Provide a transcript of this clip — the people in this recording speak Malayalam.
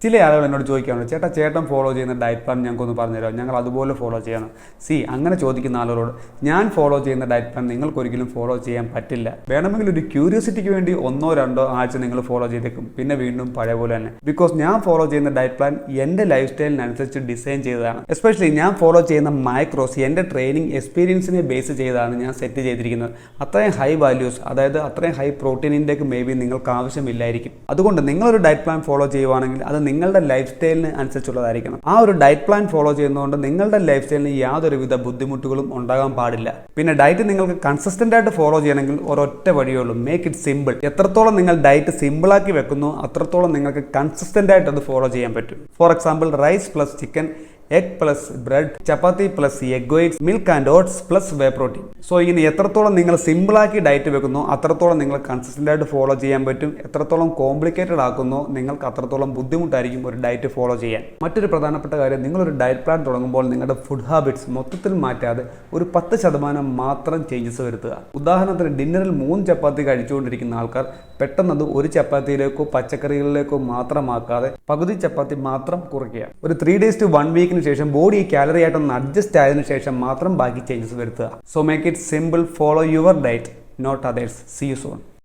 ചില ആളുകൾ എന്നോട് ചോദിക്കാറുണ്ട്, ചേട്ടൻ ഫോളോ ചെയ്യുന്ന ഡയറ്റ് പ്ലാൻ ഞങ്ങൾക്കൊന്ന് പറഞ്ഞുതരാം, ഞങ്ങൾ അതുപോലെ ഫോളോ ചെയ്യണം. അങ്ങനെ ചോദിക്കുന്ന ആളുകളോട് ഞാൻ ഫോളോ ചെയ്യുന്ന ഡയറ്റ് പ്ലാൻ നിങ്ങൾക്കൊരിക്കലും ഫോളോ ചെയ്യാൻ പറ്റില്ല. വേണമെങ്കിൽ ഒരു ക്യൂരിയോസിറ്റിക്ക് വേണ്ടി 1-2 ആഴ്ച നിങ്ങൾ ഫോളോ ചെയ്തേക്കും, പിന്നെ വീണ്ടും പഴയ പോലെ തന്നെ. ബിക്കോസ് ഞാൻ ഫോളോ ചെയ്യുന്ന ഡയറ്റ് പ്ലാൻ എൻ്റെ ലൈഫ് സ്റ്റൈലിനനുസരിച്ച് ഡിസൈൻ ചെയ്തതാണ്. എസ്പെഷ്യലി ഞാൻ ഫോളോ ചെയ്യുന്ന മൈക്രോസ് എൻ്റെ ട്രെയിനിങ് എക്സ്പീരിയൻസിനെ ബേസ് ചെയ്താണ് ഞാൻ സെറ്റ് ചെയ്തിരിക്കുന്നത്. അത്രയും ഹൈ വാല്യൂസ്, അതായത് അത്രയും high protein intake may be നിങ്ങൾക്ക് ആവശ്യമില്ലായിരിക്കും. അതുകൊണ്ട് നിങ്ങളൊരു ഡയറ്റ് പ്ലാൻ ഫോളോ ചെയ്യുവാണെങ്കിൽ അത് നിങ്ങളുടെ ലൈഫ് സ്റ്റൈലിന് അനുസരിച്ചുള്ളതായിരിക്കണം. ആ ഒരു ഡയറ്റ് പ്ലാൻ ഫോളോ ചെയ്യുന്നതുകൊണ്ട് നിങ്ങളുടെ ലൈഫ് സ്റ്റൈലിന് യാതൊരുവിധ ബുദ്ധിമുട്ടുകളും ഉണ്ടാകാൻ പാടില്ല. പിന്നെ ഡയറ്റ് നിങ്ങൾക്ക് കൺസിസ്റ്റന്റ് ആയിട്ട് ഫോളോ ചെയ്യണമെങ്കിൽ ഒരൊറ്റ വഴിയേ ഉള്ളൂ, മേക്ക് ഇറ്റ് സിമ്പിൾ. എത്രത്തോളം നിങ്ങൾ ഡയറ്റ് സിമ്പിളാക്കി വെക്കുന്നു അത്രത്തോളം നിങ്ങൾക്ക് കൺസിസ്റ്റന്റ് ആയിട്ട് അത് ഫോളോ ചെയ്യാൻ പറ്റും. For example, rice plus chicken, egg plus bread, chapati plus egg whites, milk and oats plus whey protein. ഇങ്ങനെ എത്രത്തോളം നിങ്ങൾ സിമ്പിളാക്കി ഡയറ്റ് വെക്കുന്നു അത്രത്തോളം നിങ്ങൾ കൺസിസ്റ്റന്റ് ആയിട്ട് ഫോളോ ചെയ്യാൻ പറ്റും. എത്രത്തോളം കോംപ്ലിക്കേറ്റഡ് ആക്കുന്നോ നിങ്ങൾക്ക് അത്രത്തോളം ബുദ്ധിമുട്ടായിരിക്കും ഒരു ഡയറ്റ് ഫോളോ ചെയ്യാൻ. മറ്റൊരു പ്രധാനപ്പെട്ട കാര്യം, നിങ്ങളൊരു ഡയറ്റ് പ്ലാൻ തുടങ്ങുമ്പോൾ നിങ്ങളുടെ ഫുഡ് ഹാബിറ്റ്സ് മൊത്തത്തിൽ മാറ്റാതെ ഒരു 10% മാത്രം ചേഞ്ചസ് വരുത്തുക. ഉദാഹരണത്തിന്, ഡിന്നറിൽ 3 ചപ്പാത്തി കഴിച്ചുകൊണ്ടിരിക്കുന്ന ആൾക്കാർ പെട്ടെന്ന് അത് 1 ചപ്പാത്തിയിലേക്കോ പച്ചക്കറികളിലേക്കോ മാത്രമാക്കാതെ പകുതി ചപ്പാത്തി മാത്രം കുറയ്ക്കുക. ഒരു 3 days to 1 week ശേഷം ബോഡി കാലറി ആയിട്ടൊന്ന് അഡ്ജസ്റ്റ് ആയതിനു ശേഷം മാത്രം ബാക്കി ചേഞ്ചസ് വരുത്തുക. So make it simple, follow your diet, not others. See you soon.